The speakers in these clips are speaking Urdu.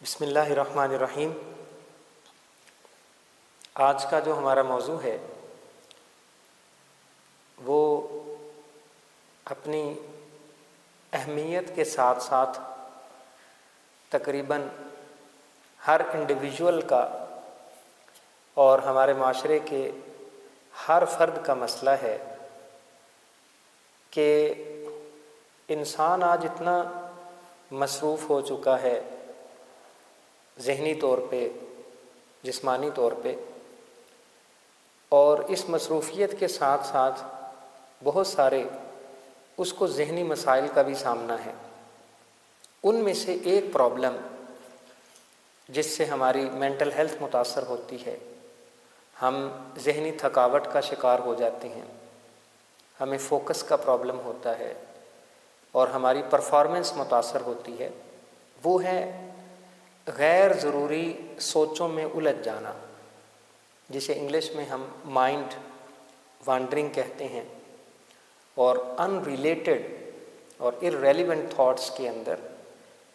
بسم اللہ الرحمن الرحیم۔ آج کا جو ہمارا موضوع ہے وہ اپنی اہمیت کے ساتھ ساتھ تقریباً ہر انڈیویجول کا اور ہمارے معاشرے کے ہر فرد کا مسئلہ ہے کہ انسان آج اتنا مصروف ہو چکا ہے ذہنی طور پہ، جسمانی طور پہ، اور اس مصروفیت کے ساتھ ساتھ بہت سارے اس کو ذہنی مسائل کا بھی سامنا ہے۔ ان میں سے ایک پرابلم جس سے ہماری مینٹل ہیلتھ متاثر ہوتی ہے، ہم ذہنی تھکاوٹ کا شکار ہو جاتے ہیں، ہمیں فوکس کا پرابلم ہوتا ہے اور ہماری پرفارمنس متاثر ہوتی ہے، وہ ہے غیر ضروری سوچوں میں الجھ جانا، جسے انگلش میں ہم مائنڈ وانڈرنگ کہتے ہیں، اور ان ریلیٹڈ اور ارریلیونٹ تھاٹس کے اندر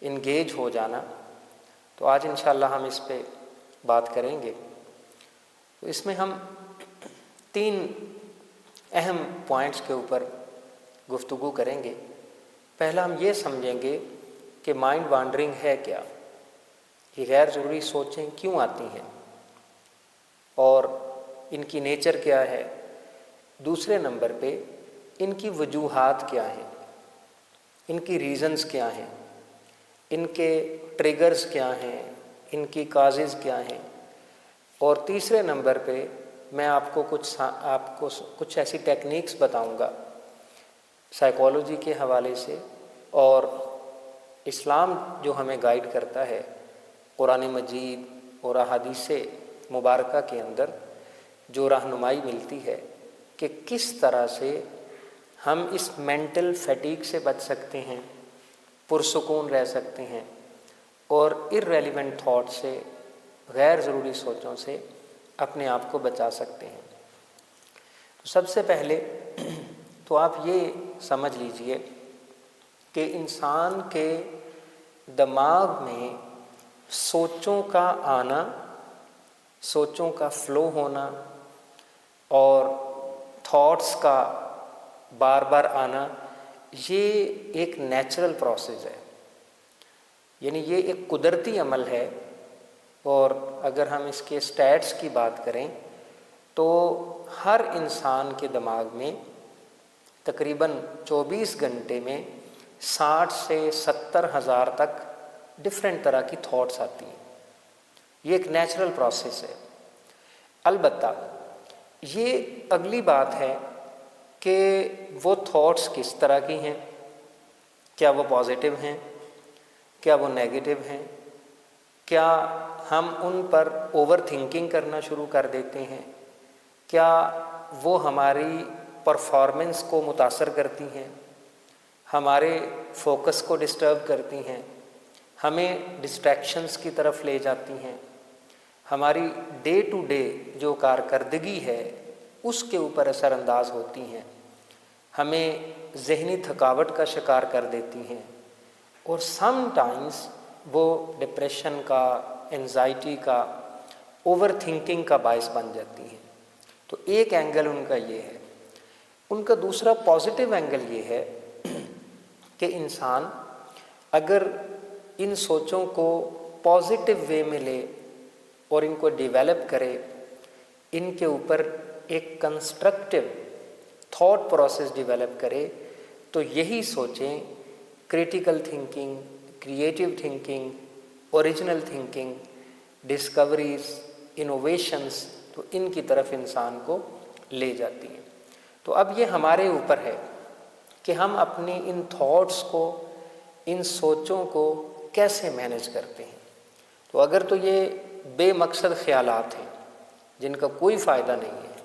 انگیج ہو جانا۔ تو آج انشاءاللہ ہم اس پہ بات کریں گے۔ تو اس میں ہم 3 اہم پوائنٹس کے اوپر گفتگو کریں گے۔ پہلا ہم یہ سمجھیں گے کہ مائنڈ وانڈرنگ ہے کیا، یہ غیر ضروری سوچیں کیوں آتی ہیں اور ان کی نیچر کیا ہے۔ دوسرے نمبر پہ ان کی وجوہات کیا ہیں، ان کی ریزنز کیا ہیں، ان کے ٹریگرز کیا ہیں، ان کی کازز کیا ہیں، اور تیسرے نمبر پہ میں آپ کو کچھ ایسی ٹیکنیکس بتاؤں گا سائیکالوجی کے حوالے سے، اور اسلام جو ہمیں گائیڈ کرتا ہے قرآن مجید اور احادیث مبارکہ کے اندر جو رہنمائی ملتی ہے کہ کس طرح سے ہم اس مینٹل فیٹیگ سے بچ سکتے ہیں، پرسکون رہ سکتے ہیں، اور ارریلیونٹ تھاٹ سے، غیر ضروری سوچوں سے اپنے آپ کو بچا سکتے ہیں۔ تو سب سے پہلے تو آپ یہ سمجھ لیجئے کہ انسان کے دماغ میں سوچوں کا آنا، سوچوں کا فلو ہونا اور تھاٹس کا بار بار آنا، یہ ایک نیچرل پروسیس ہے، یعنی یہ ایک قدرتی عمل ہے۔ اور اگر ہم اس کے سٹیٹس کی بات کریں تو ہر انسان کے دماغ میں تقریباً 24 گھنٹے میں 60 سے 70 ہزار تک ڈفرینٹ طرح کی تھاٹس آتی ہیں۔ یہ ایک نیچرل پروسیس ہے۔ البتہ یہ اگلی بات ہے کہ وہ تھاٹس کس طرح کی ہیں، کیا وہ پازیٹیو ہیں، کیا وہ نیگیٹو ہیں، کیا ہم ان پر اوور تھنکنگ کرنا شروع کر دیتے ہیں، کیا وہ ہماری پرفارمنس کو متاثر کرتی ہیں، ہمارے فوکس کو ڈسٹرب کرتی ہیں، ہمیں ڈسٹریکشنز کی طرف لے جاتی ہیں، ہماری ڈے ٹو ڈے جو کارکردگی ہے اس کے اوپر اثر انداز ہوتی ہیں، ہمیں ذہنی تھکاوٹ کا شکار کر دیتی ہیں، اور سم ٹائمز وہ ڈپریشن کا، انزائٹی کا، اوور تھنکنگ کا باعث بن جاتی ہیں۔ تو ایک اینگل ان کا یہ ہے۔ ان کا دوسرا پازیٹیو اینگل یہ ہے کہ انسان اگر ان سوچوں کو پازیٹیو وے میں لے اور ان کو ڈیولپ کرے، ان کے اوپر ایک کنسٹرکٹیو تھاٹ پروسیس ڈیولپ کرے، تو یہی سوچیں critical thinking, creative thinking, original thinking, discoveries, innovations, تو ان کی طرف انسان کو لے جاتی ہیں۔ تو اب یہ ہمارے اوپر ہے کہ ہم اپنی ان تھاٹس کو، ان سوچوں کو کیسے مینیج کرتے ہیں۔ تو اگر تو یہ بے مقصد خیالات ہیں جن کا کوئی فائدہ نہیں ہے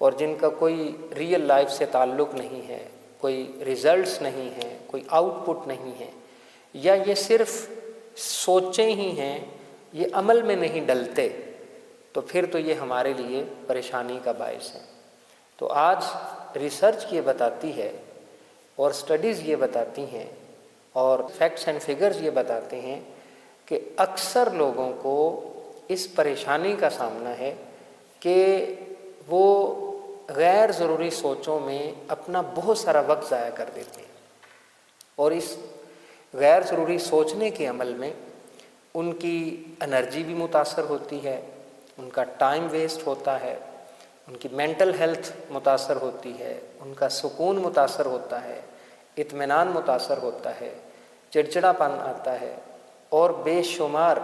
اور جن کا کوئی ریئل لائف سے تعلق نہیں ہے، کوئی ریزلٹس نہیں ہیں، کوئی آؤٹ پٹ نہیں ہے، یا یہ صرف سوچیں ہی ہیں، یہ عمل میں نہیں ڈلتے، تو پھر تو یہ ہمارے لیے پریشانی کا باعث ہے۔ تو آج ریسرچ یہ بتاتی ہے اور سٹڈیز یہ بتاتی ہیں اور فیکٹس اینڈ فگرز یہ بتاتے ہیں کہ اکثر لوگوں کو اس پریشانی کا سامنا ہے کہ وہ غیر ضروری سوچوں میں اپنا بہت سارا وقت ضائع کر دیتے ہیں، اور اس غیر ضروری سوچنے کے عمل میں ان کی انرجی بھی متاثر ہوتی ہے، ان کا ٹائم ویسٹ ہوتا ہے، ان کی مینٹل ہیلتھ متاثر ہوتی ہے، ان کا سکون متاثر ہوتا ہے، اطمینان متاثر ہوتا ہے، چڑچڑا پن آتا ہے، اور بے شمار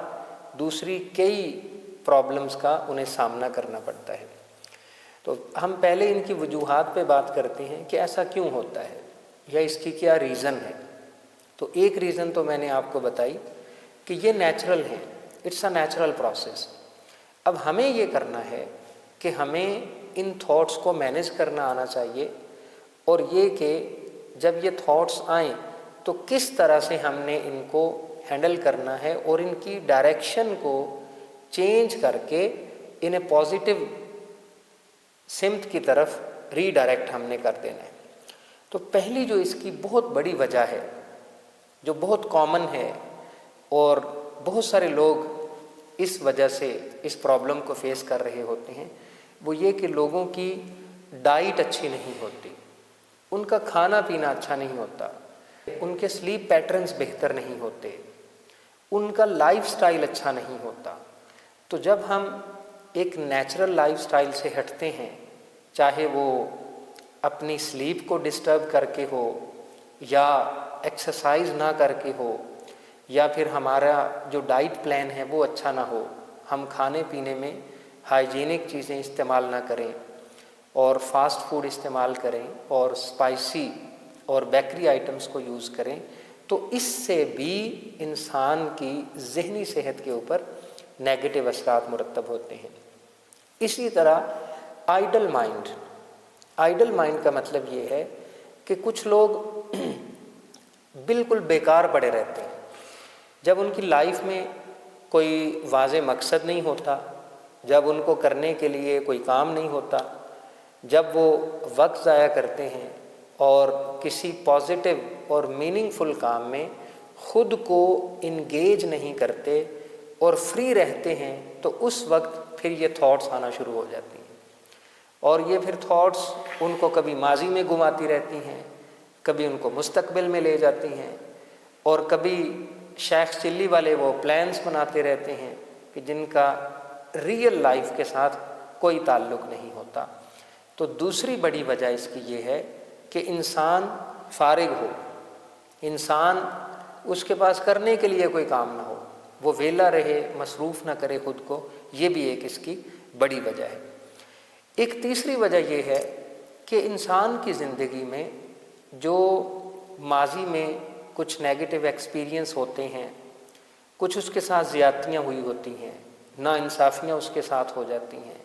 دوسری کئی پرابلمس کا انہیں سامنا کرنا پڑتا ہے۔ تو ہم پہلے ان کی وجوہات پہ بات کرتے ہیں کہ ایسا کیوں ہوتا ہے یا اس کی کیا ریزن ہے۔ تو ایک ریزن تو میں نے آپ کو بتائی کہ یہ نیچرل ہے، اٹس اے نیچرل پروسیس۔ اب ہمیں یہ کرنا ہے کہ ہمیں ان تھاٹس کو مینیج کرنا آنا چاہیے، اور یہ کہ جب یہ تھاٹس آئیں تو کس طرح سے ہم نے ان کو ہینڈل کرنا ہے اور ان کی ڈائریکشن کو چینج کر کے انہیں پازیٹیو سمت کی طرف ری ڈائریکٹ ہم نے کر دینا ہے۔ تو پہلی جو اس کی بہت بڑی وجہ ہے، جو بہت کامن ہے اور بہت سارے لوگ اس وجہ سے اس پرابلم کو فیس کر رہے ہوتے ہیں، وہ یہ کہ لوگوں کی ڈائٹ اچھی نہیں ہوتی، ان کا کھانا پینا اچھا نہیں ہوتا، ان کے سلیپ پیٹرنز بہتر نہیں ہوتے، ان کا لائف سٹائل اچھا نہیں ہوتا۔ تو جب ہم ایک نیچرل لائف سٹائل سے ہٹتے ہیں، چاہے وہ اپنی سلیپ کو ڈسٹرب کر کے ہو، یا ایکسرسائز نہ کر کے ہو، یا پھر ہمارا جو ڈائٹ پلان ہے وہ اچھا نہ ہو، ہم کھانے پینے میں ہائیجینک چیزیں استعمال نہ کریں اور فاسٹ فوڈ استعمال کریں اور اسپائسی اور بیکری آئٹمس کو یوز کریں، تو اس سے بھی انسان کی ذہنی صحت کے اوپر نیگیٹو اثرات مرتب ہوتے ہیں۔ اسی طرح آئیڈل مائنڈ کا مطلب یہ ہے کہ کچھ لوگ بالکل بیکار پڑے رہتے ہیں، جب ان کی لائف میں کوئی واضح مقصد نہیں ہوتا، جب ان کو کرنے کے لیے کوئی کام نہیں ہوتا، جب وہ وقت ضائع کرتے ہیں اور کسی پازیٹیو اور میننگ فل کام میں خود کو انگیج نہیں کرتے اور فری رہتے ہیں، تو اس وقت پھر یہ تھاٹس آنا شروع ہو جاتی ہیں، اور یہ پھر تھاٹس ان کو کبھی ماضی میں گھماتی رہتی ہیں، کبھی ان کو مستقبل میں لے جاتی ہیں، اور کبھی شیخ چلی والے وہ پلانس بناتے رہتے ہیں کہ جن کا ریئل لائف کے ساتھ کوئی تعلق نہیں ہوتا۔ تو دوسری بڑی وجہ اس کی یہ ہے کہ انسان فارغ ہو، انسان اس کے پاس کرنے کے لیے کوئی کام نہ ہو، وہ ویلا رہے، مصروف نہ کرے خود کو، یہ بھی ایک اس کی بڑی وجہ ہے۔ ایک تیسری وجہ یہ ہے کہ انسان کی زندگی میں جو ماضی میں کچھ نیگیٹو ایکسپیرینس ہوتے ہیں، کچھ اس کے ساتھ زیادتیاں ہوئی ہوتی ہیں، ناانصافیاں اس کے ساتھ ہو جاتی ہیں،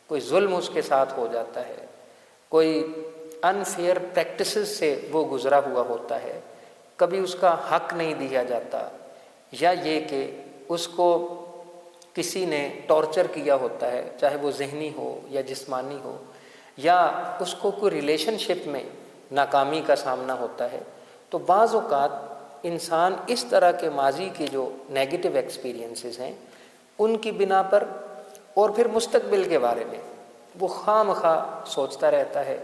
کوئی ظلم اس کے ساتھ ہو جاتا ہے، کوئی انفیئر پریکٹسز سے وہ گزرا ہوا ہوتا ہے، کبھی اس کا حق نہیں دیا جاتا، یا یہ کہ اس کو کسی نے ٹارچر کیا ہوتا ہے، چاہے وہ ذہنی ہو یا جسمانی ہو، یا اس کو کوئی ریلیشن شپ میں ناکامی کا سامنا ہوتا ہے، تو بعض اوقات انسان اس طرح کے ماضی کے جو نیگیٹو ایکسپیرینسز ہیں ان کی بنا پر، اور پھر مستقبل کے بارے میں وہ خواہ مخواہ سوچتا رہتا ہے،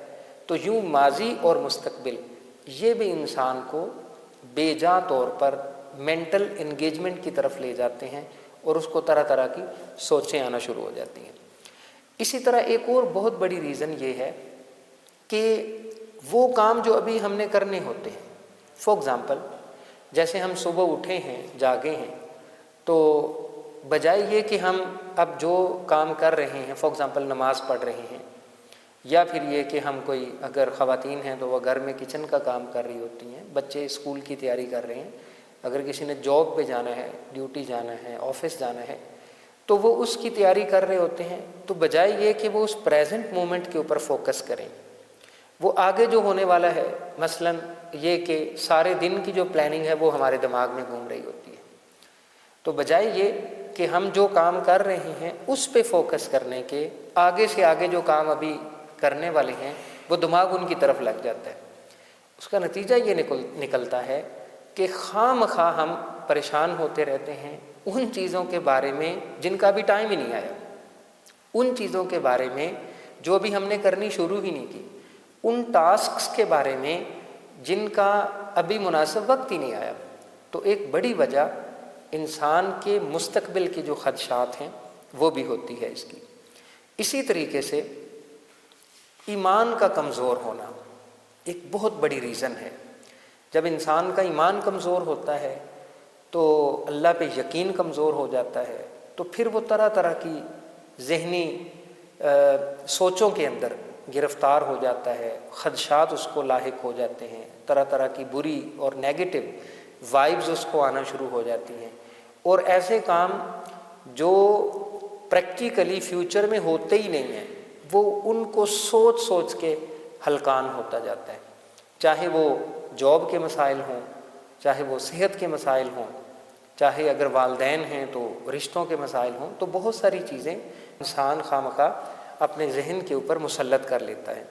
تو یوں ماضی اور مستقبل یہ بھی انسان کو بے جا طور پر مینٹل انگیجمنٹ کی طرف لے جاتے ہیں، اور اس کو طرح طرح کی سوچیں آنا شروع ہو جاتی ہیں۔ اسی طرح ایک اور بہت بڑی ریزن یہ ہے کہ وہ کام جو ابھی ہم نے کرنے ہوتے ہیں، فار ایگزامپل جیسے ہم صبح اٹھے ہیں، جاگے ہیں، تو بجائے یہ کہ ہم اب جو کام کر رہے ہیں، فار ایگزامپل نماز پڑھ رہے ہیں، یا پھر یہ کہ ہم کوئی اگر خواتین ہیں تو وہ گھر میں کچن کا کام کر رہی ہوتی ہیں، بچے اسکول کی تیاری کر رہے ہیں، اگر کسی نے جاب پہ جانا ہے، ڈیوٹی جانا ہے، آفس جانا ہے، تو وہ اس کی تیاری کر رہے ہوتے ہیں، تو بجائے یہ کہ وہ اس پریزنٹ مومنٹ کے اوپر فوکس کریں، وہ آگے جو ہونے والا ہے، مثلا یہ کہ سارے دن کی جو پلاننگ ہے وہ ہمارے دماغ میں گھوم رہی ہوتی ہے، تو بجائے یہ کہ ہم جو کام کر رہے ہیں اس پہ فوکس کرنے کے، آگے سے آگے جو کام ابھی کرنے والے ہیں وہ دماغ ان کی طرف لگ جاتا ہے۔ اس کا نتیجہ یہ نکلتا ہے کہ خواہ مخواہ ہم پریشان ہوتے رہتے ہیں ان چیزوں کے بارے میں جن کا بھی ٹائم ہی نہیں آیا، ان چیزوں کے بارے میں جو ابھی ہم نے کرنی شروع ہی نہیں کی، ان ٹاسکس کے بارے میں جن کا ابھی مناسب وقت ہی نہیں آیا۔ تو ایک بڑی وجہ انسان کے مستقبل کے جو خدشات ہیں وہ بھی ہوتی ہے اس کی۔ اسی طریقے سے ایمان کا کمزور ہونا ایک بہت بڑی ریزن ہے۔ جب انسان کا ایمان کمزور ہوتا ہے تو اللہ پہ یقین کمزور ہو جاتا ہے، تو پھر وہ طرح طرح کی ذہنی سوچوں کے اندر گرفتار ہو جاتا ہے، خدشات اس کو لاحق ہو جاتے ہیں، طرح طرح کی بری اور نیگیٹو وائبز اس کو آنا شروع ہو جاتی ہیں، اور ایسے کام جو پریکٹیکلی فیوچر میں ہوتے ہی نہیں ہیں وہ ان کو سوچ سوچ کے ہلکان ہوتا جاتا ہے، چاہے وہ جاب کے مسائل ہوں، چاہے وہ صحت کے مسائل ہوں، چاہے اگر والدین ہیں تو رشتوں کے مسائل ہوں، تو بہت ساری چیزیں انسان خواہ اپنے ذہن کے اوپر مسلط کر لیتا ہے۔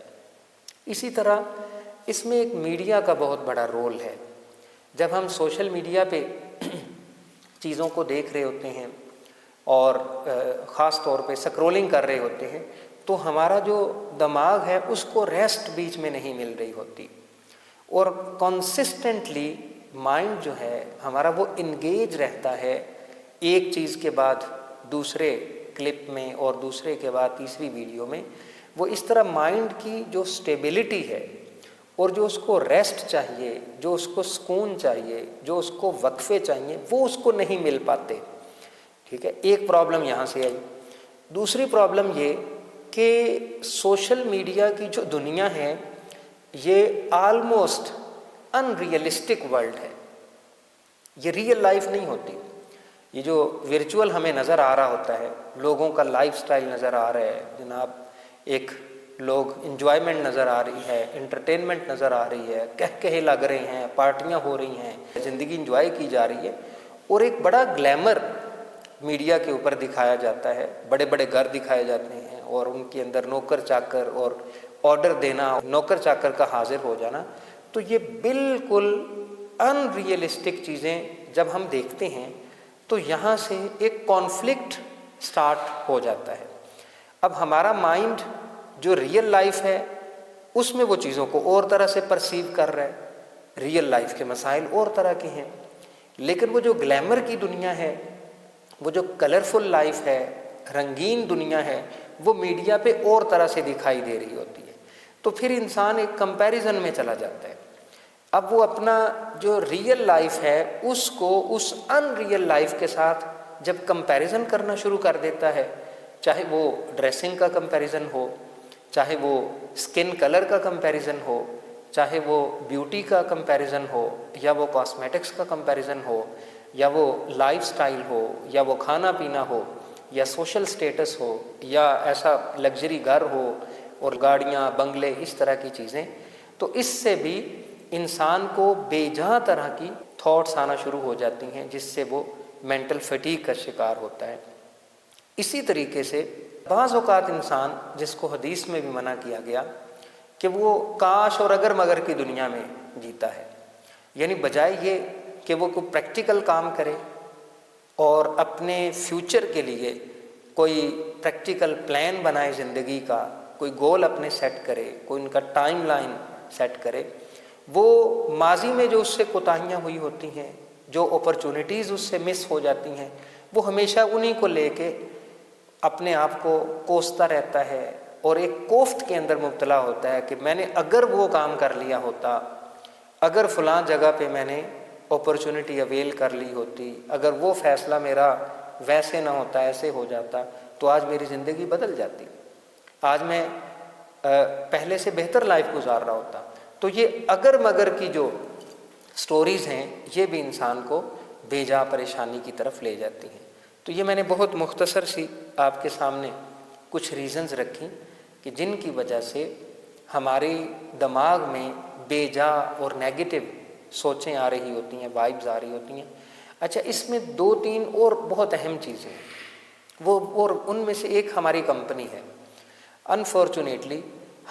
اسی طرح اس میں ایک میڈیا کا بہت بڑا رول ہے۔ جب ہم سوشل میڈیا پہ چیزوں کو دیکھ رہے ہوتے ہیں اور خاص طور پہ سکرولنگ کر رہے ہوتے ہیں تو ہمارا جو دماغ ہے اس کو ریسٹ بیچ میں نہیں مل رہی ہوتی، اور کنسسٹنٹلی مائنڈ جو ہے ہمارا وہ انگیج رہتا ہے ایک چیز کے بعد دوسرے کلپ میں اور دوسرے کے بعد تیسری ویڈیو میں۔ وہ اس طرح مائنڈ کی جو سٹیبلٹی ہے اور جو اس کو ریسٹ چاہیے، جو اس کو سکون چاہیے، جو اس کو وقفے چاہیے، وہ اس کو نہیں مل پاتے۔ ٹھیک ہے، ایک پرابلم یہاں سے آئی۔ دوسری پرابلم یہ کہ سوشل میڈیا کی جو دنیا ہے یہ آلموسٹ ان ریئلسٹک ورلڈ ہے، یہ ریئل لائف نہیں ہوتی۔ یہ جو ورچوئل ہمیں نظر آ رہا ہوتا ہے، لوگوں کا لائف سٹائل نظر آ رہا ہے جناب، ایک لوگ انجوائمنٹ نظر آ رہی ہے، انٹرٹینمنٹ نظر آ رہی ہے، کہے لگ رہے ہیں، پارٹیاں ہو رہی ہیں، زندگی انجوائے کی جا رہی ہے، اور ایک بڑا گلیمر میڈیا کے اوپر دکھایا جاتا ہے، بڑے بڑے گھر دکھائے جاتے ہیں اور ان کے اندر نوکر چاکر اور آرڈر دینا، نوکر چاکر کا حاضر ہو جانا۔ تو یہ بالکل ان ریئلسٹک چیزیں جب ہم دیکھتے ہیں تو یہاں سے ایک کانفلکٹ سٹارٹ ہو جاتا ہے۔ اب ہمارا مائنڈ جو ریئل لائف ہے اس میں وہ چیزوں کو اور طرح سے پرسیو کر رہا ہے، ریئل لائف کے مسائل اور طرح کے ہیں، لیکن وہ جو گلیمر کی دنیا ہے، وہ جو کلرفل لائف ہے، رنگین دنیا ہے، وہ میڈیا پہ اور طرح سے دکھائی دے رہی ہوتی ہے۔ تو پھر انسان ایک کمپیریزن میں چلا جاتا ہے۔ اب وہ اپنا جو ریئل لائف ہے اس کو اس ان ریئل لائف کے ساتھ جب کمپیریزن کرنا شروع کر دیتا ہے، چاہے وہ ڈریسنگ کا کمپیریزن ہو، چاہے وہ اسکن کلر کا کمپیریزن ہو، چاہے وہ بیوٹی کا کمپیریزن ہو، یا وہ کاسمیٹکس کا کمپیریزن ہو، یا وہ لائف سٹائل ہو، یا وہ کھانا پینا ہو، یا سوشل سٹیٹس ہو، یا ایسا لگژری گھر ہو اور گاڑیاں، بنگلے، اس طرح کی چیزیں، تو اس سے بھی انسان کو بے جہاں طرح کی تھاٹس آنا شروع ہو جاتی ہیں، جس سے وہ مینٹل فٹیگ کا شکار ہوتا ہے۔ اسی طریقے سے بعض اوقات انسان، جس کو حدیث میں بھی منع کیا گیا کہ وہ کاش اور اگر مگر کی دنیا میں جیتا ہے، یعنی بجائے یہ کہ وہ کوئی پریکٹیکل کام کرے اور اپنے فیوچر کے لیے کوئی پریکٹیکل پلان بنائے زندگی کا، کوئی گول اپنے سیٹ کرے، کوئی ان کا ٹائم لائن سیٹ کرے، وہ ماضی میں جو اس سے کوتاہیاں ہوئی ہوتی ہیں، جو اپرچونٹیز اس سے مس ہو جاتی ہیں، وہ ہمیشہ انہی کو لے کے اپنے آپ کو کوستا رہتا ہے اور ایک کوفت کے اندر مبتلا ہوتا ہے کہ میں نے اگر وہ کام کر لیا ہوتا، اگر فلاں جگہ پہ میں نے اپرچونٹی اویل کر لی ہوتی، اگر وہ فیصلہ میرا ویسے نہ ہوتا، ایسے ہو جاتا، تو آج میری زندگی بدل جاتی، آج میں پہلے سے بہتر لائف گزار رہا ہوتا۔ تو یہ اگر مگر کی جو سٹوریز ہیں یہ بھی انسان کو بے جا پریشانی کی طرف لے جاتی ہیں۔ تو یہ میں نے بہت مختصر سی آپ کے سامنے کچھ ریزنز رکھی کہ جن کی وجہ سے ہمارے دماغ میں بے جا اور نیگیٹو سوچیں آ رہی ہوتی ہیں، وائبز آ رہی ہوتی ہیں۔ اچھا، اس میں دو تین اور بہت اہم چیزیں ہیں، وہ اور ان میں سے ایک ہماری کمپنی ہے۔ انفارچونیٹلی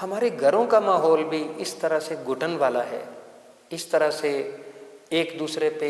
ہمارے گھروں کا ماحول بھی اس طرح سے گھٹن والا ہے، اس طرح سے ایک دوسرے پہ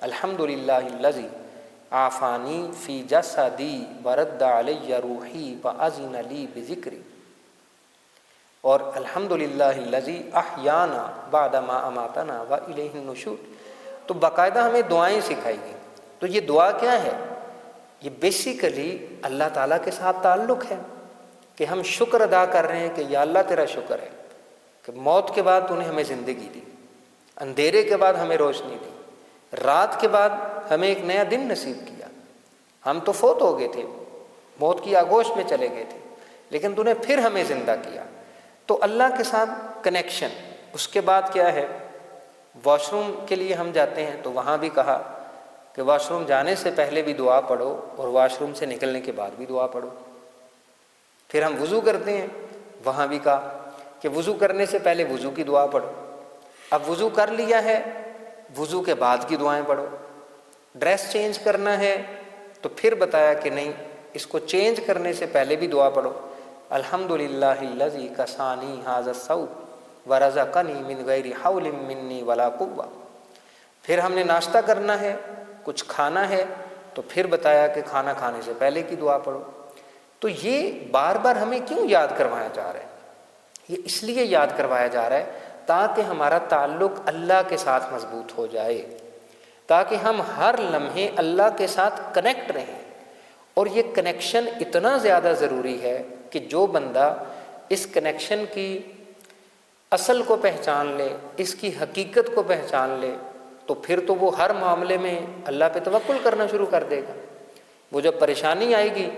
الحمدللہ الذی عافانی فی جسدی ورد علی روحی واذن لی بذکری، اور الحمدللہ الذی احیانا بعد ما اماتنا والیہ النشور۔ تو باقاعدہ ہمیں دعائیں سکھائی گئی۔ تو یہ دعا کیا ہے؟ یہ بیسیکلی اللہ تعالیٰ کے ساتھ تعلق ہے کہ ہم شکر ادا کر رہے ہیں کہ یا اللہ تیرا شکر ہے کہ موت کے بعد تو نے ہمیں زندگی دی، اندھیرے کے بعد ہمیں روشنی دی، رات کے بعد ہمیں ایک نیا دن نصیب کیا۔ ہم تو فوت ہو گئے تھے، موت کی آغوش میں چلے گئے تھے، لیکن تو نے پھر ہمیں زندہ کیا۔ تو اللہ کے ساتھ کنیکشن۔ اس کے بعد کیا ہے؟ واش روم کے لیے ہم جاتے ہیں تو وہاں بھی کہا کہ واش روم جانے سے پہلے بھی دعا پڑھو اور واش روم سے نکلنے کے بعد بھی دعا پڑھو۔ پھر ہم وضو کرتے ہیں، وہاں بھی کہا کہ وضو کرنے سے پہلے وضو کی دعا پڑھو۔ اب وضو کر لیا ہے، وضو کے بعد کی دعائیں پڑھو۔ ڈریس چینج کرنا ہے تو پھر بتایا کہ نہیں، اس کو چینج کرنے سے پہلے بھی دعا پڑھو۔ الحمدللہ الذی کسانی ھذا الثوب ورزقنی من غیر حول منی ولا قوہ۔ پھر ہم نے ناشتہ کرنا ہے، کچھ کھانا ہے تو پھر بتایا کہ کھانا کھانے سے پہلے کی دعا پڑھو۔ تو یہ بار بار ہمیں کیوں یاد کروایا جا رہا ہے؟ یہ اس لیے یاد کروایا جا رہا ہے تاکہ ہمارا تعلق اللہ کے ساتھ مضبوط ہو جائے، تاکہ ہم ہر لمحے اللہ کے ساتھ کنیکٹ رہیں۔ اور یہ کنیکشن اتنا زیادہ ضروری ہے کہ جو بندہ اس کنیکشن کی اصل کو پہچان لے، اس کی حقیقت کو پہچان لے، تو پھر تو وہ ہر معاملے میں اللہ پہ توکل کرنا شروع کر دے گا۔ وہ جب پریشانی آئے گی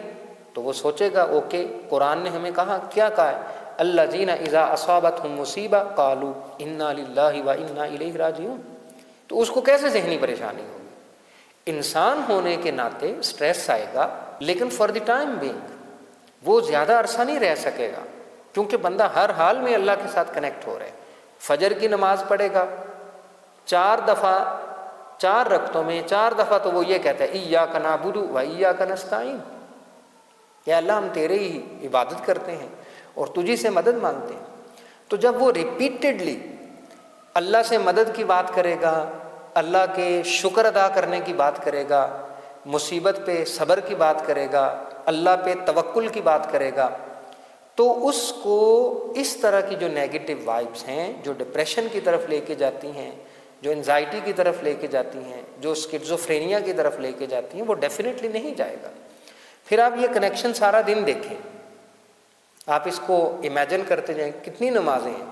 تو وہ سوچے گا اوکے، قرآن نے ہمیں کہا، کیا کہا ہے؟ الذین اذا اصابتہم مصیبہ قالوا انا للہ وانا الیہ راجعون۔ تو اس کو کیسے ذہنی پریشانی ہوگی؟ انسان ہونے کے ناطے سٹریس آئے گا، لیکن فار دی ٹائم بینگ وہ زیادہ عرصہ نہیں رہ سکے گا، کیونکہ بندہ ہر حال میں اللہ کے ساتھ کنیکٹ ہو رہا ہے۔ فجر کی نماز پڑھے گا 4 دفعہ، 4 رکعتوں میں 4 دفعہ تو وہ یہ کہتا ہے ایاک نعبد و ایاک نستعین، یا اللہ ہم تیرے ہی عبادت کرتے ہیں اور تجھی سے مدد مانگتے ہیں۔ تو جب وہ ریپیٹڈلی اللہ سے مدد کی بات کرے گا، اللہ کے شکر ادا کرنے کی بات کرے گا، مصیبت پہ صبر کی بات کرے گا، اللہ پہ توکل کی بات کرے گا، تو اس کو اس طرح کی جو نیگیٹو وائبس ہیں، جو ڈپریشن کی طرف لے کے جاتی ہیں، جو انزائٹی کی طرف لے کے جاتی ہیں، جو اسکیزوفرینیا کی طرف لے کے جاتی ہیں، وہ ڈیفینیٹلی نہیں جائے گا۔ پھر آپ یہ کنیکشن سارا دن دیکھیں، آپ اس کو امیجن کرتے جائیں، کتنی نمازیں ہیں،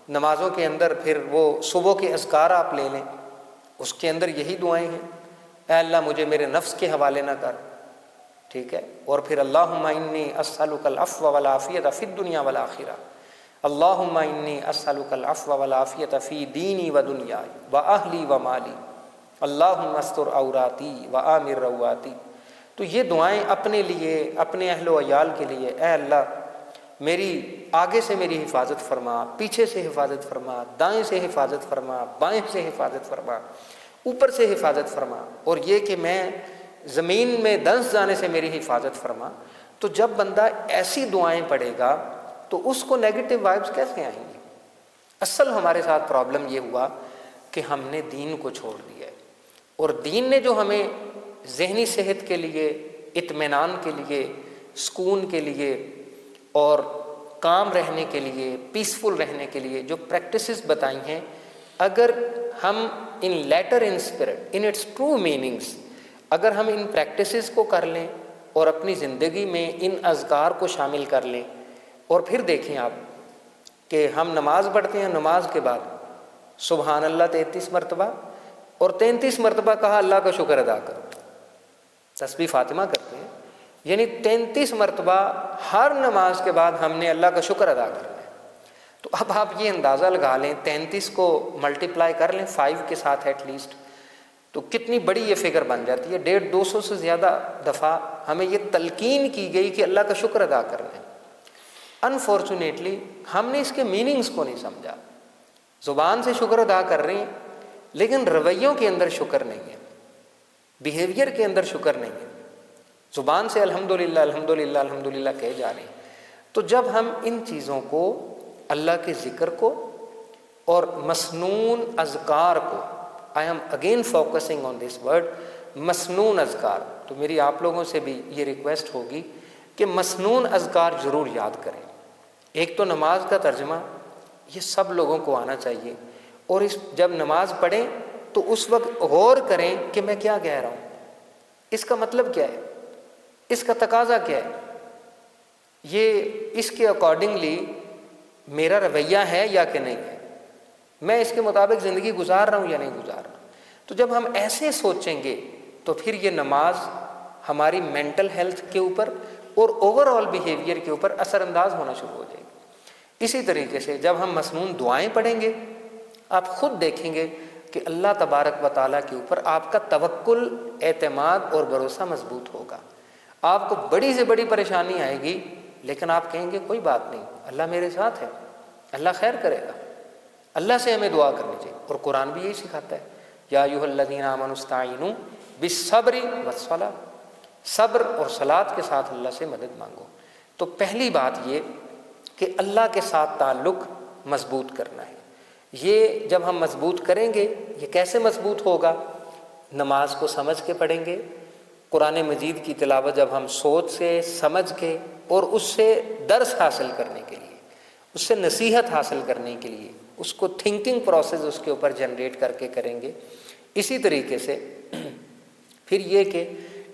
نمازوں کے اندر پھر وہ صبح کے اذکار آپ لے لیں، اس کے اندر یہی دعائیں ہیں، اے اللہ مجھے میرے نفس کے حوالے نہ کر، ٹھیک ہے، اور پھر اللہم انی اسألک العفو والعافیۃ فی الدنیا والآخرہ، اللہم انی اسألک العفو والعافیۃ فی دینی و دنیای و اہلی و مالی، اللہم استر عوراتی و آمن رواتی۔ تو یہ دعائیں اپنے لیے، اپنے اہل و عیال کے لیے، اے اللہ میری آگے سے میری حفاظت فرما، پیچھے سے حفاظت فرما، دائیں سے حفاظت فرما، بائیں سے حفاظت فرما، اوپر سے حفاظت فرما، اور یہ کہ میں زمین میں دنس جانے سے میری حفاظت فرما۔ تو جب بندہ ایسی دعائیں پڑھے گا تو اس کو نیگیٹو وائبس کیسے آئیں گی؟ اصل ہمارے ساتھ پرابلم یہ ہوا کہ ہم نے دین کو چھوڑ دیا ہے، اور دین نے جو ہمیں ذہنی صحت کے لیے، اطمینان کے لیے، سکون کے لیے اور کام رہنے کے لیے، پیسفل رہنے کے لیے جو پریکٹسز بتائی ہیں، اگر ہم in letter in spirit in it's true meanings, اگر ہم ان پریکٹسز کو کر لیں اور اپنی زندگی میں ان اذکار کو شامل کر لیں، اور پھر دیکھیں آپ کہ ہم نماز پڑھتے ہیں، نماز کے بعد سبحان اللہ 33 مرتبہ اور 33 مرتبہ کہا اللہ کا شکر ادا کرو، تسبیح فاطمہ کرتے ہیں، یعنی 33 مرتبہ ہر نماز کے بعد ہم نے اللہ کا شکر ادا کرنا ہے۔ تو اب آپ یہ اندازہ لگا لیں، 33 کو ملٹیپلائی کر لیں 5 کے ساتھ ایٹ لیسٹ، تو کتنی بڑی یہ فگر بن جاتی ہے۔ 150-200 سے زیادہ دفعہ ہمیں یہ تلقین کی گئی کہ اللہ کا شکر ادا کرنا ہے۔ انفارچونیٹلی ہم نے اس کے میننگز کو نہیں سمجھا، زبان سے شکر ادا کر رہے ہیں لیکن رویوں کے اندر شکر نہیں ہے، بیہیویئر کے اندر شکر نہیں ہے، زبان سے الحمدللہ الحمدللہ الحمدللہ کہے جا رہے ہیں۔ تو جب ہم ان چیزوں کو، اللہ کے ذکر کو اور مسنون اذکار کو I am again focusing on this word مسنون اذکار. تو میری آپ لوگوں سے بھی یہ ریکویسٹ ہوگی کہ مسنون اذکار ضرور یاد کریں. ایک تو نماز کا ترجمہ یہ سب لوگوں کو آنا چاہیے، اور جب نماز پڑھیں تو اس وقت غور کریں کہ میں کیا کہہ رہا ہوں، اس کا مطلب کیا ہے، اس کا تقاضا کیا ہے، یہ اس کے اکارڈنگلی میرا رویہ ہے یا کہ نہیں ہے، میں اس کے مطابق زندگی گزار رہا ہوں یا نہیں گزار رہا. تو جب ہم ایسے سوچیں گے تو پھر یہ نماز ہماری مینٹل ہیلتھ کے اوپر اور اوور آل بیہیویئر کے اوپر اثر انداز ہونا شروع ہو جائے گی. اسی طریقے سے جب ہم مسنون دعائیں پڑھیں گے، آپ خود دیکھیں گے کہ اللہ تبارک و تعالیٰ کے اوپر آپ کا توکل، اعتماد اور بھروسہ مضبوط ہوگا. آپ کو بڑی سے بڑی پریشانی آئے گی لیکن آپ کہیں گے کوئی بات نہیں، اللہ میرے ساتھ ہے، اللہ خیر کرے گا. اللہ سے ہمیں دعا کرنی چاہیے، اور قرآن بھی یہی سکھاتا ہے، یا ایھا الذین آمنوا استعینوا بالصبر والصلاۃ، صبر اور صلاۃ کے ساتھ اللہ سے مدد مانگو. تو پہلی بات یہ کہ اللہ کے ساتھ تعلق مضبوط کرنا ہے. یہ جب ہم مضبوط کریں گے، یہ کیسے مضبوط ہوگا؟ نماز کو سمجھ کے پڑھیں گے. قرآن مجید کی تلاوت جب ہم سوچ سے، سمجھ کے اور اس سے درس حاصل کرنے کے لیے، اس سے نصیحت حاصل کرنے کے لیے، اس کو تھنکنگ پروسیس اس کے اوپر جنریٹ کر کے کریں گے. اسی طریقے سے پھر یہ کہ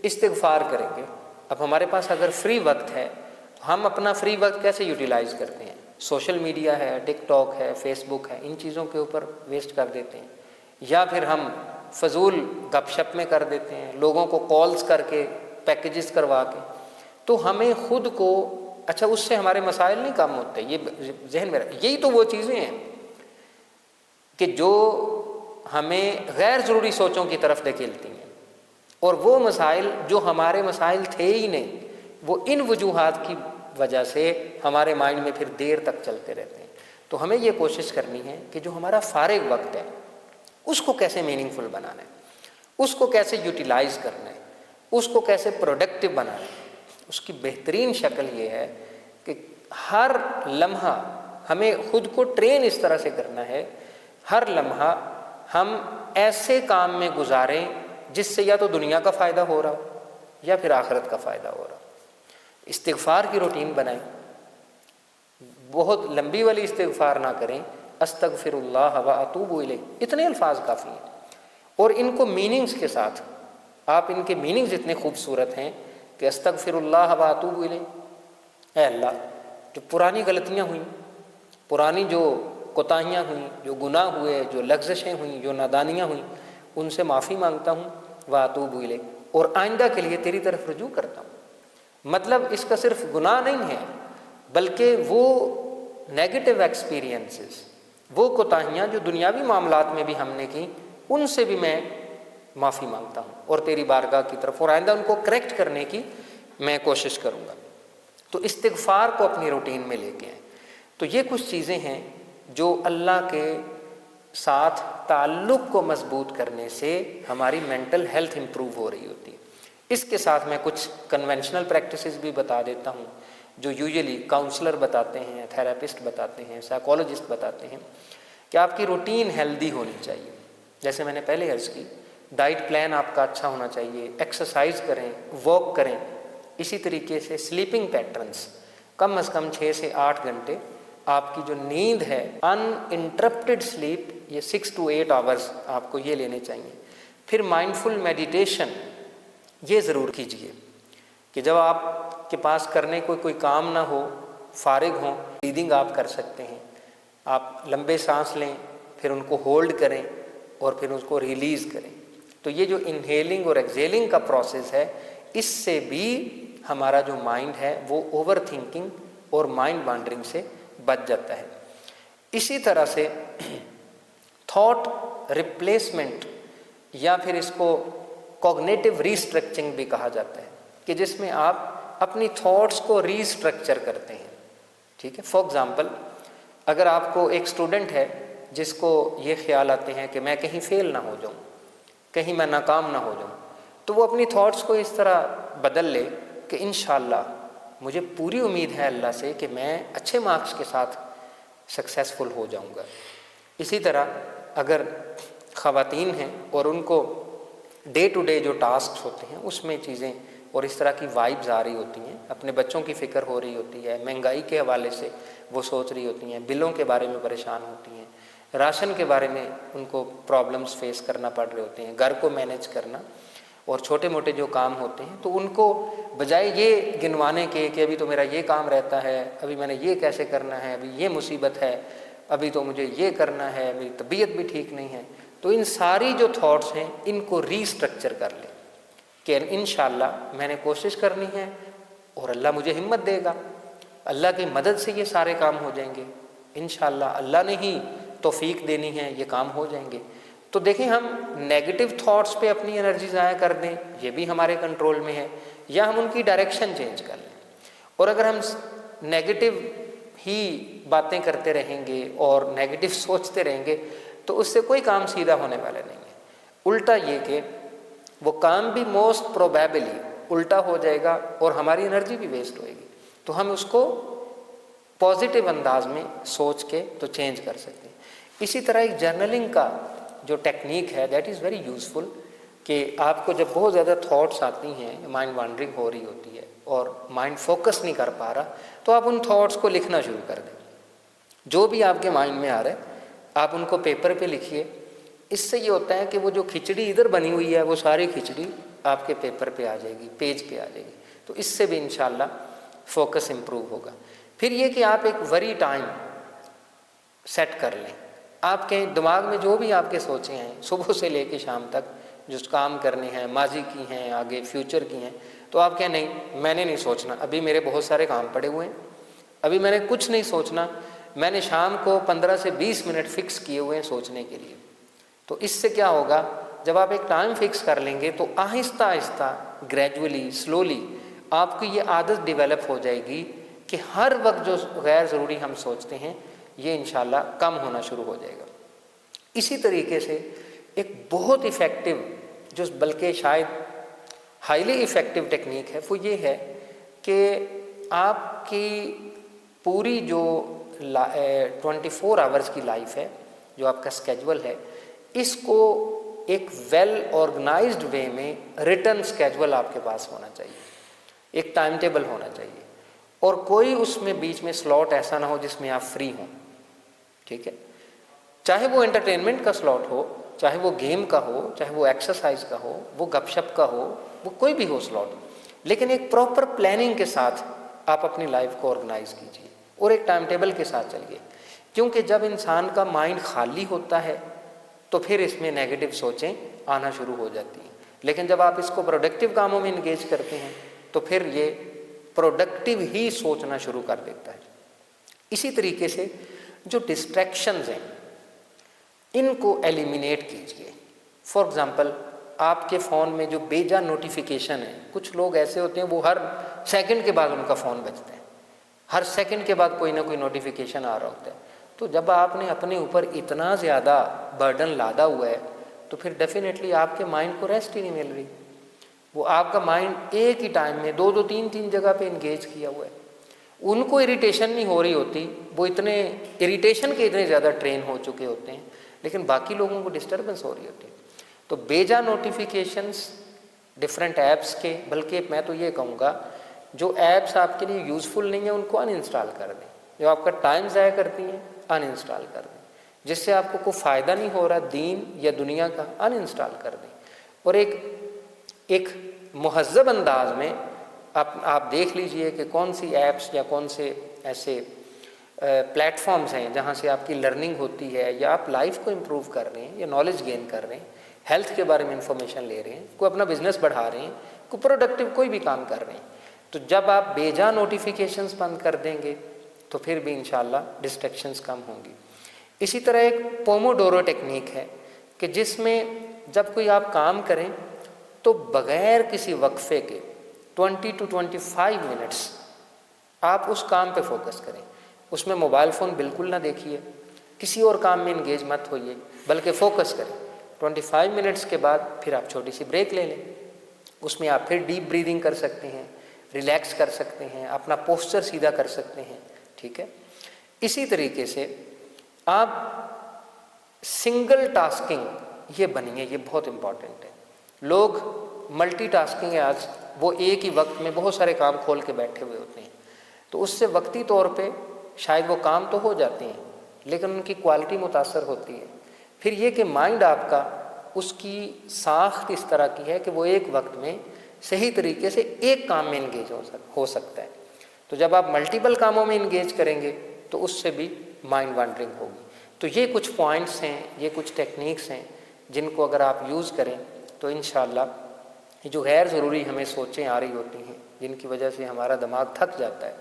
استغفار کریں گے. اب ہمارے پاس اگر فری وقت ہے تو ہم اپنا فری وقت کیسے یوٹیلائز کرتے ہیں؟ سوشل میڈیا ہے، ٹک ٹاک ہے، فیس بک ہے، ان چیزوں کے اوپر ویسٹ کر دیتے ہیں، یا پھر ہم فضول گپ شپ میں کر دیتے ہیں، لوگوں کو کالز کر کے، پیکیجز کروا کے. تو ہمیں خود کو، اچھا اس سے ہمارے مسائل نہیں کم ہوتے، یہ ذہن میں یہی تو وہ چیزیں ہیں کہ جو ہمیں غیر ضروری سوچوں کی طرف دھکیلتی ہیں، اور وہ مسائل جو ہمارے مسائل تھے ہی نہیں، وہ ان وجوہات کی وجہ سے ہمارے مائنڈ میں پھر دیر تک چلتے رہتے ہیں. تو ہمیں یہ کوشش کرنی ہے کہ جو ہمارا فارغ وقت ہے اس کو کیسے میننگ فل بنانا ہے، اس کو کیسے یوٹیلائز کرنا ہے، اس کو کیسے پروڈکٹیو بنانا ہے. اس کی بہترین شکل یہ ہے کہ ہر لمحہ ہمیں خود کو ٹرین اس طرح سے کرنا ہے، ہر لمحہ ہم ایسے کام میں گزاریں جس سے یا تو دنیا کا فائدہ ہو رہا ہو یا پھر آخرت کا فائدہ ہو رہا ہو. استغفار کی روٹین بنائیں. بہت لمبی والی استغفار نہ کریں، استغفر اللہ و اتوب الیہ، اتنے الفاظ کافی ہیں. اور ان کو میننگز کے ساتھ، آپ ان کے میننگز اتنے خوبصورت ہیں کہ استغفر اللہ و اتوب الیہ، اے اللہ جو پرانی غلطیاں ہوئیں، پرانی جو کوتاہیاں ہوئیں، جو گناہ ہوئے، جو لغزشیں ہوئیں، جو نادانیاں ہوئیں، ان سے معافی مانگتا ہوں، و اتوب الیہ، اور آئندہ کے لیے تیری طرف رجوع کرتا ہوں. مطلب اس کا صرف گناہ نہیں ہے، بلکہ وہ نیگیٹو ایکسپیرینسز، وہ کوتاہیاں جو دنیاوی معاملات میں بھی ہم نے کی، ان سے بھی میں معافی مانگتا ہوں اور تیری بارگاہ کی طرف، اور آئندہ ان کو کریکٹ کرنے کی میں کوشش کروں گا. تو استغفار کو اپنی روٹین میں لے کے آئیں. تو یہ کچھ چیزیں ہیں جو اللہ کے ساتھ تعلق کو مضبوط کرنے سے ہماری مینٹل ہیلتھ امپروو ہو رہی ہوتی ہے. اس کے ساتھ میں کچھ کنونشنل پریکٹسز بھی بتا دیتا ہوں جو یوزلی کاؤنسلر بتاتے ہیں، تھراپسٹ بتاتے ہیں، سائیکالوجسٹ بتاتے ہیں کہ آپ کی روٹین ہیلدی ہونی چاہیے. جیسے میں نے پہلے عرض کی، ڈائٹ پلان آپ کا اچھا ہونا چاہیے، ایکسرسائز کریں، واک کریں. اسی طریقے سے سلیپنگ پیٹرنس، کم از کم 6 سے 8 گھنٹے آپ کی جو نیند ہے، ان انٹرپٹڈ سلیپ، یہ 6 to 8 آورز آپ کو یہ لینے چاہیے. پھر مائنڈفل میڈیٹیشن یہ ضرور کیجیے کہ جب آپ کے پاس کرنے کو کوئی کام نہ ہو، فارغ ہوں، بریدنگ آپ کر سکتے ہیں. آپ لمبے سانس لیں، پھر ان کو ہولڈ کریں اور پھر اس کو ریلیز کریں. تو یہ جو انہیلنگ اور ایکزیلنگ کا پروسیس ہے، اس سے بھی ہمارا جو مائنڈ ہے وہ اوور تھنکنگ اور مائنڈ وانڈرنگ سے بچ جاتا ہے. اسی طرح سے تھاٹ ریپلیسمنٹ، یا پھر اس کو کوگنیٹو ریسٹرکچرنگ بھی کہا جاتا ہے، کہ جس میں آپ اپنی تھاٹس کو ریسٹرکچر کرتے ہیں. ٹھیک ہے، فار ایگزامپل اگر آپ کو ایک اسٹوڈنٹ ہے جس کو یہ خیال آتے ہیں کہ میں کہیں فیل نہ ہو جاؤں، کہیں میں ناکام نہ ہو جاؤں، تو وہ اپنی تھاٹس کو اس طرح بدل لے کہ انشاءاللہ مجھے پوری امید ہے اللہ سے کہ میں اچھے مارکس کے ساتھ سکسیسفل ہو جاؤں گا. اسی طرح اگر خواتین ہیں اور ان کو ڈے ٹو ڈے جو ٹاسکس ہوتے ہیں اس میں چیزیں اور اس طرح کی وائبز آ رہی ہوتی ہیں، اپنے بچوں کی فکر ہو رہی ہوتی ہے، مہنگائی کے حوالے سے وہ سوچ رہی ہوتی ہیں، بلوں کے بارے میں پریشان ہوتی ہیں، راشن کے بارے میں ان کو پرابلمس فیس کرنا پڑ رہے ہوتے ہیں، گھر کو مینیج کرنا اور چھوٹے موٹے جو کام ہوتے ہیں، تو ان کو بجائے یہ گنوانے کے کہ ابھی تو میرا یہ کام رہتا ہے، ابھی میں نے یہ کیسے کرنا ہے، ابھی یہ مصیبت ہے، ابھی تو مجھے یہ کرنا ہے، میری طبیعت بھی ٹھیک نہیں ہے، تو ان ساری جو تھاٹس ہیں ان کو ری اسٹرکچر کر لیں کہ انشاءاللہ میں نے کوشش کرنی ہے اور اللہ مجھے ہمت دے گا، اللہ کی مدد سے یہ سارے کام ہو جائیں گے، انشاءاللہ اللہ نے ہی توفیق دینی ہے، یہ کام ہو جائیں گے۔ تو دیکھیں ہم نیگیٹو تھاٹس پہ اپنی انرجی ضائع کر دیں، یہ بھی ہمارے کنٹرول میں ہے، یا ہم ان کی ڈائریکشن چینج کر لیں۔ اور اگر ہم نیگیٹو ہی باتیں کرتے رہیں گے اور نیگیٹو سوچتے رہیں گے تو اس سے کوئی کام سیدھا ہونے والا نہیں ہے، الٹا یہ کہ وہ کام بھی موسٹ پروبیبلی الٹا ہو جائے گا اور ہماری انرجی بھی ویسٹ ہوئے گی۔ تو ہم اس کو پازیٹیو انداز میں سوچ کے تو چینج کر سکتے ہیں۔ اسی طرح ایک جرنلنگ کا جو ٹیکنیک ہے دیٹ از ویری یوزفل، کہ آپ کو جب بہت زیادہ تھاٹس آتی ہیں، مائنڈ وانڈرنگ ہو رہی ہوتی ہے اور مائنڈ فوکس نہیں کر پا رہا، تو آپ ان تھاٹس کو لکھنا شروع کر دیں، جو بھی آپ کے مائنڈ میں آ رہا ہے آپ ان کو پیپر پہ لکھیے۔ اس سے یہ ہوتا ہے کہ وہ جو کھچڑی ادھر بنی ہوئی ہے وہ ساری کھچڑی آپ کے پیپر پہ آ جائے گی، پیج پہ آ جائے گی، تو اس سے بھی انشاءاللہ فوکس امپروو ہوگا۔ پھر یہ کہ آپ ایک وری ٹائم سیٹ کر لیں، آپ کے دماغ میں جو بھی آپ کے سوچیں ہیں صبح سے لے کے شام تک، جو کام کرنے ہیں، ماضی کی ہیں، آگے فیوچر کی ہیں، تو آپ کہیں نہیں میں نے نہیں سوچنا، ابھی میرے بہت سارے کام پڑے ہوئے ہیں، ابھی میں نے کچھ نہیں سوچنا، میں نے شام کو 15 سے 20 منٹ فکس کیے ہوئے ہیں سوچنے کے لیے۔ تو اس سے کیا ہوگا، جب آپ ایک ٹائم فکس کر لیں گے تو آہستہ آہستہ گریجولی سلولی آپ کی یہ عادت ڈیولپ ہو جائے گی کہ ہر وقت جو غیر ضروری ہم سوچتے ہیں یہ انشاءاللہ کم ہونا شروع ہو جائے گا۔ اسی طریقے سے ایک بہت ایفیکٹو جو بلکہ شاید ہائیلی ایفیکٹو ٹیکنیک ہے وہ یہ ہے کہ آپ کی پوری جو 24 آورس کی لائف ہے، جو آپ کا اسکیجول ہے، اس کو ایک ویل آرگنائزڈ وے میں ریٹن اسکیجول آپ کے پاس ہونا چاہیے، ایک ٹائم ٹیبل ہونا چاہیے، اور کوئی اس میں بیچ میں سلاٹ ایسا نہ ہو جس میں آپ فری ہوں، ٹھیک ہے؟ چاہے وہ انٹرٹینمنٹ کا سلاٹ ہو، چاہے وہ گیم کا ہو، چاہے وہ ایکسرسائز کا ہو، وہ گپ شپ کا ہو، وہ کوئی بھی ہو سلاٹ، لیکن ایک پراپر پلاننگ کے ساتھ آپ اپنی لائف کو آرگنائز کیجیے اور ایک ٹائم ٹیبل کے ساتھ چلیے، کیونکہ جب انسان کا مائنڈ خالی ہوتا ہے تو پھر اس میں نیگیٹو سوچیں آنا شروع ہو جاتی ہیں، لیکن جب آپ اس کو پروڈکٹیو کاموں میں انگیج کرتے ہیں تو پھر یہ پروڈکٹیو ہی سوچنا شروع کر دیتا ہے۔ اسی طریقے سے جو ڈسٹریکشنز ہیں ان کو ایلیمینیٹ کیجیے۔ فار ایگزامپل آپ کے فون میں جو بے جا نوٹیفیکیشن ہے، کچھ لوگ ایسے ہوتے ہیں وہ ہر سیکنڈ کے بعد ان کا فون بجتا ہے، ہر سیکنڈ کے بعد کوئی نہ کوئی نوٹیفیکیشن آ رہا ہوتا ہے، تو جب آپ نے اپنے اوپر اتنا زیادہ برڈن لادا ہوا ہے تو پھر ڈیفینیٹلی آپ کے مائنڈ کو ریسٹ ہی نہیں مل رہی، وہ آپ کا مائنڈ ایک ہی ٹائم میں دو تین جگہ پہ انگیج کیا ہوا ہے، ان کو اریٹیشن نہیں ہو رہی ہوتی، وہ اتنے اریٹیشن کے اتنے زیادہ ٹرین ہو چکے ہوتے ہیں، لیکن باقی لوگوں کو ڈسٹربنس ہو رہی ہوتی ہے۔ تو بیجا نوٹیفیکیشنس ڈفرینٹ ایپس کے، بلکہ میں تو یہ کہوں گا جو ایپس آپ کے لیے یوزفل نہیں ہیں ان کو ان انسٹال کر دیں، جو آپ کا ٹائم ضائع کرتی ہیں ان انسٹال کر دیں، جس سے آپ کو کوئی فائدہ نہیں ہو رہا دین یا دنیا کا، ان انسٹال کر دیں، اور ایک مہذب انداز میں آپ دیکھ لیجئے کہ کون سی ایپس یا کون سے ایسے پلیٹ فارمز ہیں جہاں سے آپ کی لرننگ ہوتی ہے، یا آپ لائف کو امپروو کر رہے ہیں، یا نالج گین کر رہے ہیں، ہیلتھ کے بارے میں انفارمیشن لے رہے ہیں، کوئی اپنا بزنس بڑھا رہے ہیں، کوئی پروڈکٹیو کوئی بھی کام کر رہے ہیں، تو جب آپ بے جا نوٹیفیکیشنز بند کر دیں گے تو پھر بھی انشاءاللہ ڈسٹریکشنز کم ہوں گی۔ اسی طرح ایک پوموڈورو ٹیکنیک ہے کہ جس میں جب کوئی آپ کام کریں تو بغیر کسی وقفے کے 20 to 25 منٹس آپ اس کام پہ فوکس کریں، اس میں موبائل فون بالکل نہ دیکھیے، کسی اور کام میں انگیج مت ہوئیے، بلکہ فوکس کریں۔ 25 منٹس کے بعد پھر آپ چھوٹی سی بریک لے لیں، اس میں آپ پھر ڈیپ بریدنگ کر سکتے ہیں، ریلیکس کر سکتے ہیں، اپنا پوسچر سیدھا کر سکتے ہیں، ٹھیک ہے؟ اسی طریقے سے آپ سنگل ٹاسکنگ یہ بنیے، یہ بہت امپورٹنٹ ہے۔ لوگ ملٹی ٹاسکنگ ہے آج، وہ ایک ہی وقت میں بہت سارے کام کھول کے بیٹھے ہوئے ہوتے ہیں، تو اس سے وقتی طور پہ شاید وہ کام تو ہو جاتے ہیں لیکن ان کی کوالٹی متاثر ہوتی ہے۔ پھر یہ کہ مائنڈ آپ کا، اس کی ساخت اس طرح کی ہے کہ وہ ایک وقت میں صحیح طریقے سے ایک کام میں انگیج ہو سکتا ہے۔ تو جب آپ ملٹیپل کاموں میں انگیج کریں گے تو اس سے بھی مائنڈ وانڈرنگ ہوگی۔ تو یہ کچھ پوائنٹس ہیں، یہ کچھ ٹیکنیکس ہیں جن کو اگر آپ یوز کریں تو انشاءاللہ یہ جو غیر ضروری ہمیں سوچیں آ رہی ہوتی ہیں، جن کی وجہ سے ہمارا دماغ تھک جاتا ہے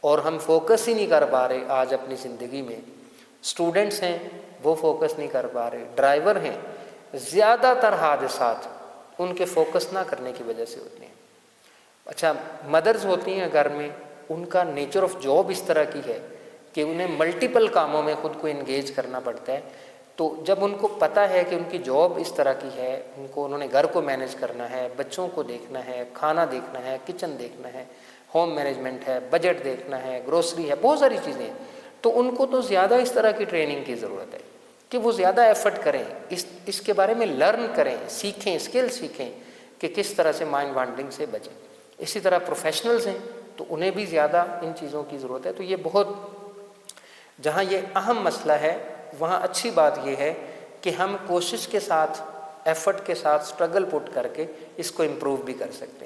اور ہم فوکس ہی نہیں کر پا رہے آج اپنی زندگی میں۔ اسٹوڈنٹس ہیں وہ فوکس نہیں کر پا رہے، ڈرائیور ہیں، زیادہ تر حادثات ان کے فوکس نہ کرنے کی وجہ سے ہوتے ہیں۔ اچھا، مدرز ہوتی ہیں گھر میں، ان کا نیچر آف جاب اس طرح کی ہے کہ انہیں ملٹیپل کاموں میں خود کو انگیج کرنا پڑتا ہے، تو جب ان کو پتہ ہے کہ ان کی جاب اس طرح کی ہے، انہوں نے گھر کو مینیج کرنا ہے، بچوں کو دیکھنا ہے، کھانا دیکھنا ہے، کچن دیکھنا ہے، ہوم مینجمنٹ ہے، بجٹ دیکھنا ہے، گروسری ہے، بہت ساری چیزیں ہیں، تو ان کو تو زیادہ اس طرح کی ٹریننگ کی ضرورت ہے کہ وہ زیادہ ایفرٹ کریں، اس کے بارے میں لرن کریں، سیکھیں، اسکل سیکھیں کہ کس طرح سے مائنڈ وانڈرنگ سے بچیں۔ اسی طرح پروفیشنلز ہیں تو انہیں بھی زیادہ ان چیزوں کی ضرورت ہے۔ تو یہ بہت، جہاں یہ اہم مسئلہ ہے وہاں اچھی بات یہ ہے کہ ہم کوشش کے ساتھ، ایفرٹ کے ساتھ، اسٹرگل پٹ کر کے اس کو امپروو بھی کر سکتے ہیں۔